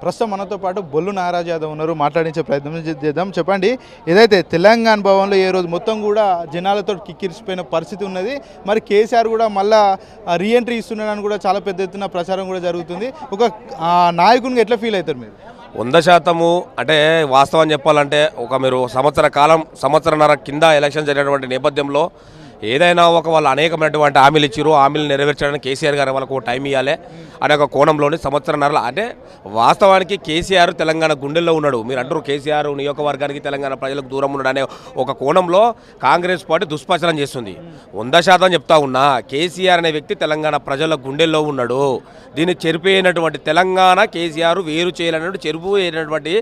ప్రస్తుతం మనతో పాటు బొల్లు నాగరాజ్ యాదవ్ ఉన్నారు, మాట్లాడించే ప్రయత్నం చేద్దాం. చెప్పండి, ఏదైతే తెలంగాణ భవన్లో ఏ రోజు మొత్తం కూడా జనాలతో కిక్కిరిసిపోయిన పరిస్థితి ఉన్నది, మరి కేసీఆర్ కూడా మళ్ళా రీఎంట్రీ ఇస్తున్నాడని కూడా చాలా పెద్ద ఎత్తున ప్రచారం కూడా జరుగుతుంది. ఒక నాయకునికి ఎట్లా ఫీల్ అవుతారు మీరు? 100% అంటే వాస్తవం చెప్పాలంటే మీరు సంవత్సరన్నర కింద ఎలక్షన్ జరిగినటువంటి నేపథ్యంలో ఏదైనా వాళ్ళు అనేకమైనటువంటి హామీలు ఇచ్చారు. హామీలు నెరవేర్చడానికి కేసీఆర్ గారు వాళ్ళకు టైం ఇవ్వాలి అనే ఒక కోణంలోని సంవత్సరన్నర అంటే వాస్తవానికి కేసీఆర్ తెలంగాణ గుండెల్లో ఉన్నాడు. మీరు అంటారు కేసీఆర్ నియోజకవర్గానికి తెలంగాణ ప్రజలకు దూరం ఉన్నాడు అనే ఒక కోణంలో కాంగ్రెస్ పార్టీ దుష్ప్రచారం చేస్తుంది. 100% చెప్తా ఉన్నా, కేసీఆర్ అనే వ్యక్తి తెలంగాణ ప్రజల గుండెల్లో ఉన్నాడు. దీన్ని చెరిపోయినటువంటి తెలంగాణ కేసీఆర్ వేరు చేయాలన్నట్టు చెరుపు అయినటువంటి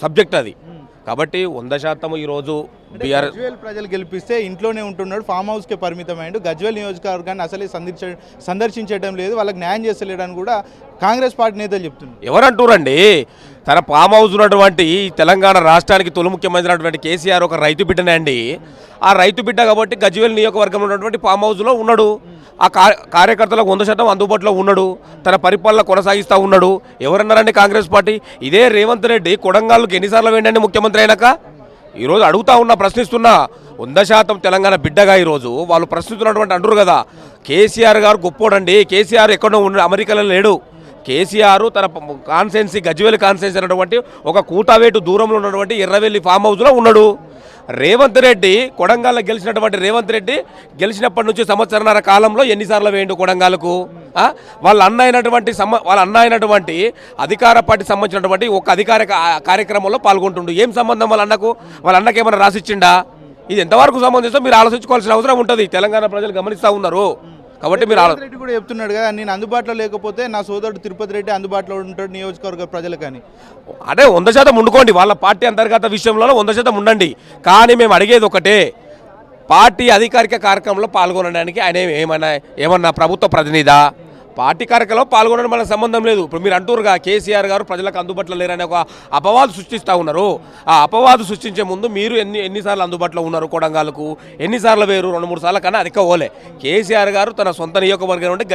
సబ్జెక్ట్ అది. కాబట్టి 100% ఈరోజు గజ్వేల్ ప్రజలు గెలిపిస్తే ఇంట్లోనే ఉంటున్నాడు, ఫామ్ హౌస్కే పరిమితమైండు, గజ్వేల్ నియోజకవర్గాన్ని అసలే సందర్శించడం లేదు, వాళ్ళకి న్యాయం చేస్తలేడని కూడా కాంగ్రెస్ పార్టీ నేతలు చెప్తున్నారు. ఎవరంటారండి? తన ఫామ్ హౌస్ ఉన్నటువంటి తెలంగాణ రాష్ట్రానికి తొలి ముఖ్యమంత్రి కేసీఆర్ ఒక రైతు బిడ్డనే అండి. ఆ రైతు బిడ్డ కాబట్టి గజ్వేల్ నియోజకవర్గంలో ఉన్నటువంటి ఫామ్ హౌస్లో ఉన్నాడు. ఆ కార్యకర్తలకు 100% అందుబాటులో ఉన్నాడు. తన పరిపాలన కొనసాగిస్తూ ఉన్నాడు. ఎవరన్నారండి కాంగ్రెస్ పార్టీ? ఇదే రేవంత్ రెడ్డి కొడంగల్కి ఎన్నిసార్లు వేయండి ముఖ్యమంత్రి అయినాక? ఈరోజు అడుగుతా ఉన్నా, ప్రశ్నిస్తున్నా. 100% తెలంగాణ బిడ్డగా ఈరోజు వాళ్ళు ప్రశ్నిస్తున్నటువంటి అంటారు కదా, కేసీఆర్ గారు గొప్పోడండి, కేసీఆర్ ఎక్కడో అమెరికాలో లేడు. కేసీఆర్ తన కాన్స్టెన్సీ గజ్వేల్ కాన్స్టెన్సీ అనేటువంటి ఒక కూటావేటు దూరంలో ఉన్నటువంటి ఎర్రవెల్లి ఫామ్ హౌస్లో ఉన్నాడు. రేవంత్ రెడ్డి కొడంగల్లో గెలిచినటువంటి రేవంత్ రెడ్డి గెలిచినప్పటి నుంచి సంవత్సరన్నర కాలంలో ఎన్నిసార్లు వేయండు కొడంగల్కు? వాళ్ళ అన్న అయినటువంటి అధికార పార్టీ సంబంధించినటువంటి ఒక అధికార కార్యక్రమంలో పాల్గొంటుండు. ఏం సంబంధం వాళ్ళ అన్నకి ఏమైనా రాసిచ్చిండా? ఇది ఎంతవరకు సంబంధించో మీరు ఆలోచించుకోవాల్సిన అవసరం ఉంటుంది. తెలంగాణ ప్రజలు గమనిస్తూ ఉన్నారు. కాబట్టి మీరు రెడ్డి కూడా చెప్తున్నాడు కదా, నేను అందుబాటులో లేకపోతే నా సోదరుడు తిరుపతి రెడ్డి అందుబాటులో ఉంటాడు నియోజకవర్గ ప్రజలకని. అంటే 100% ఉండుకోండి, వాళ్ళ పార్టీ అంతర్గత విషయంలో 100% ఉండండి. కానీ మేము అడిగేది ఒకటే, పార్టీ అధికారిక కార్యక్రమంలో పాల్గొనడానికి ఆయన ఏమన్నా ప్రభుత్వ ప్రతినిధా? పార్టీ కార్యక్రమంలో పాల్గొనడం మనకు సంబంధం లేదు. ఇప్పుడు మీరు అంటారుగా కేసీఆర్ గారు ప్రజలకు అందుబాటులో లేరనే ఒక అపవాదు సృష్టిస్తూ ఉన్నారు. ఆ అపవాదు సృష్టించే ముందు మీరు ఎన్నిసార్లు అందుబాటులో ఉన్నారు కొడంగల్కు? ఎన్నిసార్లు వేరు? 2-3 సార్లు కన్నా అధిక ఓలే. కేసీఆర్ గారు తన సొంత నియోజకవర్గం ఉంటే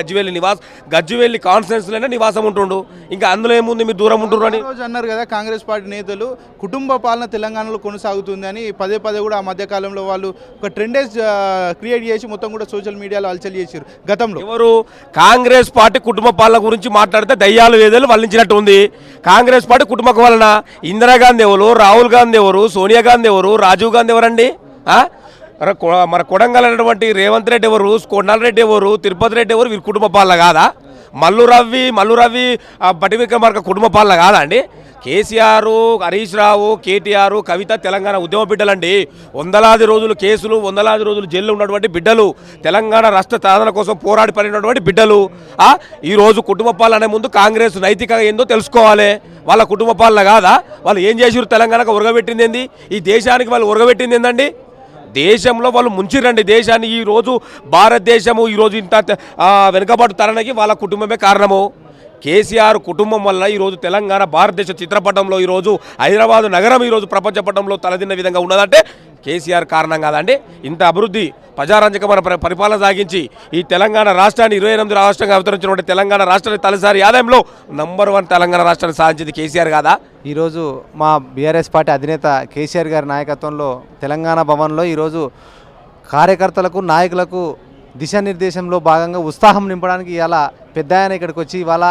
గజ్వేలి కాన్స్టిట్యున్సీలోనే నివాసం ఉంటుండు. ఇంకా అందులో ఏముంది మీరు దూరం ఉంటున్నారు అని అన్నారు కదా కాంగ్రెస్ పార్టీ నేతలు. కుటుంబ పాలన తెలంగాణలో కొనసాగుతుంది అని పదే కూడా ఆ మధ్యకాలంలో వాళ్ళు ఒక ట్రెండేజ్ క్రియేట్ చేసి మొత్తం కూడా సోషల్ మీడియాలో హల్చల్ చేశారు. గతంలో ఎవరు? కాంగ్రెస్ పార్టీ కుటుంబ పాలన గురించి మాట్లాడితే దయ్యాలు వేదేలు వల్లించినట్టు ఉంది. కాంగ్రెస్ పార్టీ కుటుంబ పాలన ఇందిరాగాంధీ ఎవరు? రాహుల్ గాంధీ ఎవరు? సోనియా గాంధీ ఎవరు? రాజీవ్ గాంధీ ఎవరండి? మన కొడంగల్ అనేటువంటి రేవంత్ రెడ్డి ఎవరు? కొండారెడ్డి ఎవరు? తిరుపతి రెడ్డి ఎవరు? వీరి కుటుంబ పాలన కాదా? మల్లు రవి బట్టి విక్రమార్క కుటుంబ పాలన కాదా అండి? కేసీఆర్, హరీష్ రావు, కేటీఆర్, కవిత తెలంగాణ ఉద్యమ బిడ్డలండి. 100 రోజులు కేసులు, 100 రోజులు జైల్లో ఉన్నటువంటి బిడ్డలు, తెలంగాణ రాష్ట్ర సాధన కోసం పోరాడి పడినటువంటి బిడ్డలు. ఈరోజు కుటుంబ పాలన అనే ముందు కాంగ్రెస్ నైతిక ఏందో తెలుసుకోవాలి. వాళ్ళ కుటుంబ పాలన కాదా? వాళ్ళు ఏం చేసారు? తెలంగాణకు ఉరగబెట్టింది ఏంది? ఈ దేశానికి వాళ్ళు ఉరగబెట్టింది ఏందండి? దేశంలో వాళ్ళు ముంచిరండి దేశాన్ని. ఈరోజు భారతదేశము ఈరోజు ఇంత వెనుకబాటు తరానికి వాళ్ళ కుటుంబమే కారణము. కేసీఆర్ కుటుంబం వల్ల ఈరోజు తెలంగాణ భారతదేశ చిత్రపటంలో ఈరోజు హైదరాబాద్ నగరం ఈరోజు ప్రపంచ పటంలో తలదిన్న విధంగా ఉన్నదంటే కేసీఆర్ కారణం కాదండి. ఇంత అభివృద్ధి ప్రజారంజకమైన పరిపాలన సాగించి ఈ తెలంగాణ రాష్ట్రాన్ని 28 రాష్ట్రంగా అవతరించినటువంటి తెలంగాణ రాష్ట్రాన్ని తలసారి ఆదాయంలో నంబర్ 1 తెలంగాణ రాష్ట్రాన్ని సాధించింది కేసీఆర్ కాదా? ఈరోజు మా బీఆర్ఎస్ పార్టీ అధినేత కేసీఆర్ గారి నాయకత్వంలో తెలంగాణ భవన్లో ఈరోజు కార్యకర్తలకు నాయకులకు దిశానిర్దేశంలో భాగంగా ఉత్సాహం నింపడానికి ఇలా పెద్ద ఆయన ఇక్కడికి వచ్చి ఇవాళ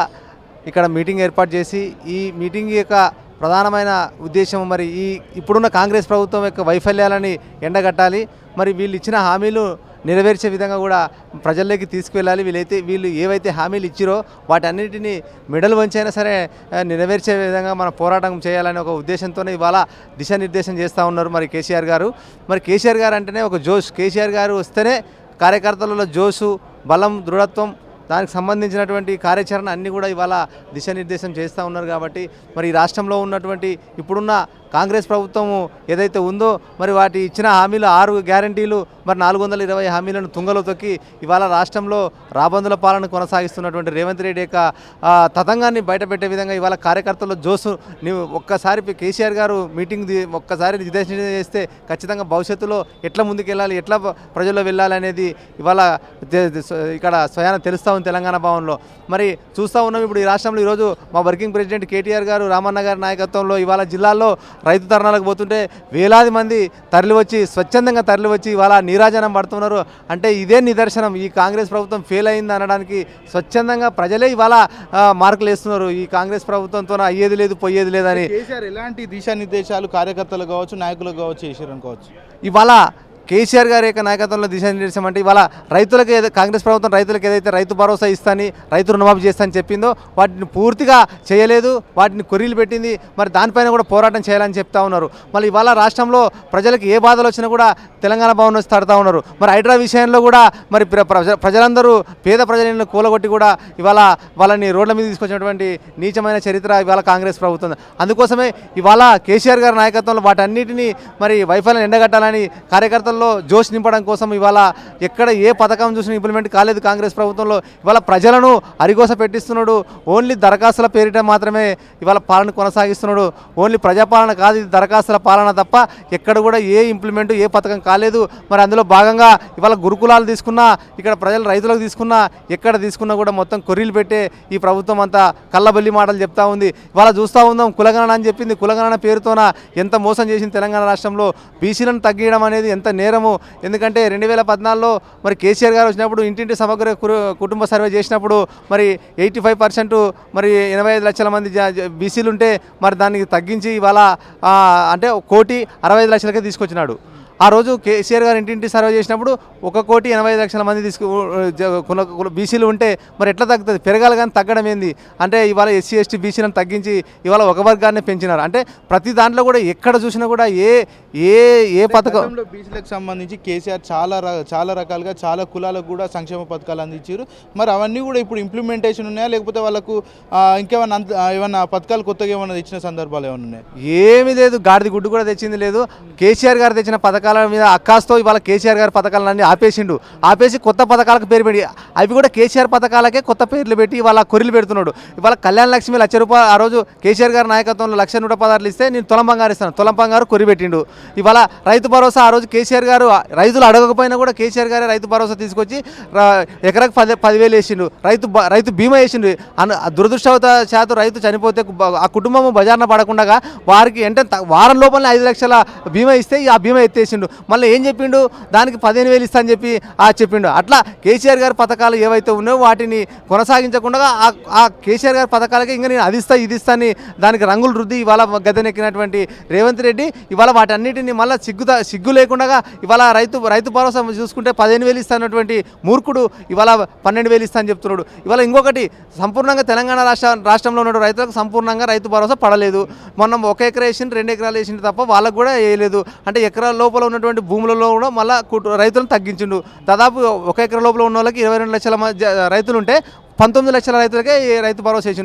ఇక్కడ మీటింగ్ ఏర్పాటు చేసి ఈ మీటింగ్ యొక్క ప్రధానమైన ఉద్దేశం మరి ఇప్పుడున్న కాంగ్రెస్ ప్రభుత్వం యొక్క వైఫల్యాలని ఎండగట్టాలి, మరి వీళ్ళు ఇచ్చిన హామీలు నెరవేర్చే విధంగా కూడా ప్రజల్లోకి తీసుకువెళ్ళాలి. వీళ్ళు ఏవైతే హామీలు ఇచ్చిరో వాటన్నిటిని మెడలు వంచైనా సరే నెరవేర్చే విధంగా మనం పోరాటం చేయాలనే ఒక ఉద్దేశంతోనే ఇవాళ దిశానిర్దేశం చేస్తూ ఉన్నారు మరి కేసీఆర్ గారు. మరి కేసీఆర్ గారు అంటేనే ఒక జోష్. కేసీఆర్ గారు వస్తేనే కార్యకర్తలలో జోషు, బలం, దృఢత్వం, దానికి సంబంధించినటువంటి కార్యాచరణ అన్నీ కూడా ఇవాళ దిశానిర్దేశం చేస్తూ ఉన్నారు. కాబట్టి మరి ఈ రాష్ట్రంలో ఉన్నటువంటి ఇప్పుడున్న కాంగ్రెస్ ప్రభుత్వము ఏదైతే ఉందో మరి వాటి ఇచ్చిన హామీలు 6 గ్యారంటీలు మరి 420 హామీలను తుంగలో తొక్కి ఇవాళ రాష్ట్రంలో రాబందుల పాలన కొనసాగిస్తున్నటువంటి రేవంత్ రెడ్డి యొక్క తతంగాన్ని బయటపెట్టే విధంగా ఇవాళ కార్యకర్తల్లో జోసు. నీవు ఒక్కసారి కేసీఆర్ గారు మీటింగ్ ఒక్కసారి నిర్దేశం చేస్తే ఖచ్చితంగా భవిష్యత్తులో ఎట్లా ముందుకెళ్ళాలి, ఎట్లా ప్రజల్లో వెళ్ళాలి అనేది ఇవాళ ఇక్కడ స్వయాన తెలుస్తూ ఉంది తెలంగాణ భవన్లో. మరి చూస్తూ ఉన్నాం ఇప్పుడు ఈ రాష్ట్రంలో ఈరోజు మా వర్కింగ్ ప్రెసిడెంట్ కేటీఆర్ గారు రామన్న గారి నాయకత్వంలో ఇవాళ జిల్లాల్లో రైతు ధర్నాలకు పోతుంటే వేలాది మంది తరలివచ్చి స్వచ్ఛందంగా తరలివచ్చి ఇవాళ నీరాజనం పడుతున్నారు. అంటే ఇదే నిదర్శనం ఈ కాంగ్రెస్ ప్రభుత్వం ఫెయిల్ అయింది అనడానికి. స్వచ్ఛందంగా ప్రజలే ఇవాళ మార్కులు వేస్తున్నారు. ఈ కాంగ్రెస్ ప్రభుత్వంతో అయ్యేది లేదు పోయేది లేదని. కేసీఆర్ ఎలాంటి దిశానిర్దేశాలు కార్యకర్తలు కావచ్చు నాయకులకు కావచ్చు చేశారనుకోవచ్చు? ఇవాళ కేసీఆర్ గారి యొక్క నాయకత్వంలో దిశానిర్దేశం అంటే ఇవాళ రైతులకు కాంగ్రెస్ ప్రభుత్వం రైతులకు ఏదైతే రైతు భరోసా ఇస్తాని రైతు రుణమాఫీ చేస్తానని చెప్పిందో వాటిని పూర్తిగా చేయలేదు, వాటిని కొర్రీలు పెట్టింది. మరి దానిపైన కూడా పోరాటం చేయాలని చెప్తా ఉన్నారు. మళ్ళీ ఇవాళ రాష్ట్రంలో ప్రజలకు ఏ బాధలు వచ్చినా కూడా తెలంగాణ భవన్ వచ్చి తడుతూ ఉన్నారు. మరి హైడ్రా విషయంలో కూడా మరి ప్రజలందరూ పేద ప్రజలను కూలగొట్టి కూడా ఇవాళ వాళ్ళని రోడ్ల మీద తీసుకొచ్చినటువంటి నీచమైన చరిత్ర ఇవాళ కాంగ్రెస్ ప్రభుత్వం. అందుకోసమే ఇవాళ కేసీఆర్ గారి నాయకత్వంలో వాటన్నిటినీ మరి వైఫల్యం ఎండగట్టాలని కార్యకర్తలు జోష్ నింపడం కోసం ఇవాళ ఎక్కడ ఏ పథకం చూసినా ఇంప్లిమెంట్ కాలేదు కాంగ్రెస్ ప్రభుత్వంలో. ఇవాళ ప్రజలను అరిగోస పెట్టిస్తున్నాడు. ఓన్లీ దరఖాస్తుల పేరిట మాత్రమే ఇవాళ పాలన కొనసాగిస్తున్నాడు. ఓన్లీ ప్రజాపాలన కాదు, ఇది దరఖాస్తుల పాలన తప్ప ఎక్కడ కూడా ఏ ఇంప్లిమెంట్ ఏ పథకం కాలేదు. మరి అందులో భాగంగా ఇవాళ గురుకులాలు తీసుకున్నా, ఇక్కడ ప్రజలు రైతులకు తీసుకున్నా, ఎక్కడ తీసుకున్నా కూడా మొత్తం కొర్రీలు పెట్టే ఈ ప్రభుత్వం అంతా కళ్ళబల్లి మాటలు చెప్తా ఉంది. ఇవాళ చూస్తూ ఉందాం కులగణన అని చెప్పింది. కులగణన పేరుతోన ఎంత మోసం చేసింది తెలంగాణ రాష్ట్రంలో. బీసీలను తగ్గించడం అనేది ఎంత నేరము. ఎందుకంటే 2014లో మరి కేసీఆర్ గారు వచ్చినప్పుడు ఇంటింటి సమగ్ర కుటుంబ సర్వే చేసినప్పుడు మరి 85% మరి 85 లక్షల మంది బీసీలు ఉంటే మరి దానికి తగ్గించి ఇవాళ అంటే 1,65,00,000కే తీసుకొచ్చినాడు. ఆ రోజు కేసీఆర్ గారు ఇంటింటి సర్వే చేసినప్పుడు 1,85,00,000 మంది బీసీలు ఉంటే మరి ఎట్లా తగ్గుతుంది? పెరగాలి కానీ తగ్గడం ఏంది? అంటే ఇవాళ ఎస్సీ ఎస్టీ బీసీలను తగ్గించి ఇవాళ ఒక వర్గాన్ని పెంచినారు. అంటే ప్రతి దాంట్లో కూడా ఎక్కడ చూసినా కూడా ఏ పథకం బీసీలకు సంబంధించి కేసీఆర్ చాలా రకాలుగా చాలా కులాలకు కూడా సంక్షేమ పథకాలు అందించారు. మరి అవన్నీ కూడా ఇప్పుడు ఇంప్లిమెంటేషన్ ఉన్నాయా, లేకపోతే వాళ్ళకు ఇంకేమన్నా ఏమన్నా పథకాలు కొత్తగా ఏమన్నా తెచ్చిన సందర్భాలు ఏమైనా ఉన్నాయా? ఏమీ లేదు. గాడిది గుడ్డు కూడా తెచ్చింది లేదు. కేసీఆర్ గారు తెచ్చిన పథకాల మీద అక్కాస్తో ఇవాళ కేసీఆర్ గారి పథకాలన్నీ ఆపేసి కొత్త పథకాలకు పేరు పెట్టి అవి కూడా కేసీఆర్ పథకాలకే కొత్త పేర్లు పెట్టి ఇవాళ కొర్రీలు పెడుతున్నాడు. ఇవాళ కళ్యాణ లక్ష్మి ₹1,00,000 ఆ రోజు కేసీఆర్ గారి నాయకత్వంలో 1,116 ఇస్తే నేను తులం బంగారు ఇస్తాను, తులం బంగారు కొర్రీ పెట్టిండు. ఇవాళ రైతు భరోసా ఆ రోజు కేసీఆర్ గారు రైతులు అడగకపోయినా కూడా కేసీఆర్ గారే రైతు భరోసా తీసుకొచ్చి ఎకరాకు 10,000 వేసిండు. రైతు బీమా వేసిండు. దురదృష్టవశాత్తు రైతు చనిపోతే ఆ కుటుంబము బజార్న పడకుండా వారికి వారం లోపలనే 5 లక్షల బీమా ఇస్తే ఆ బీమా ఎత్తేసిండు. మళ్ళీ ఏం చెప్పిండు? దానికి 15,000 ఇస్తా అని చెప్పి చెప్పిండు. అట్లా కేసీఆర్ గారి పథకాలు ఏవైతే ఉన్నాయో వాటిని కొనసాగించకుండా ఆ కేసీఆర్ గారి పథకాలకి ఇంకా నేను అది ఇస్తా ఇది ఇస్తా అని దానికి రంగులు రుద్ది ఇవాళ గద్దెనెక్కినటువంటి రేవంత్ రెడ్డి ఇవాళ వాటన్నిటిని మళ్ళీ సిగ్గు లేకుండా ఇవాళ రైతు భరోసా చూసుకుంటే 15,000 ఇస్తా అన్నటువంటి మూర్ఖుడు ఇవాళ 12,000 ఇస్తా అని చెప్తున్నాడు. ఇవాళ ఇంకొకటి సంపూర్ణంగా తెలంగాణ రాష్ట్రంలో ఉన్న రైతులకు సంపూర్ణంగా రైతు భరోసా పడలేదు. మొన్న 1 ఎకరా వేసిండు, 2 ఎకరాలు వేసిండు తప్ప వాళ్ళకు కూడా వేయలేదు. అంటే ఎకరాల లోపల ఉన్నటువంటి భూములలో కూడా మళ్ళీ రైతులను తగ్గించిండు. దాదాపు 1 ఎకరా లోపల ఉన్న వాళ్ళకి 22 లక్షల రైతులు ఉంటే 19 లక్షల రైతులకే రైతు భరోసా వేసిండు.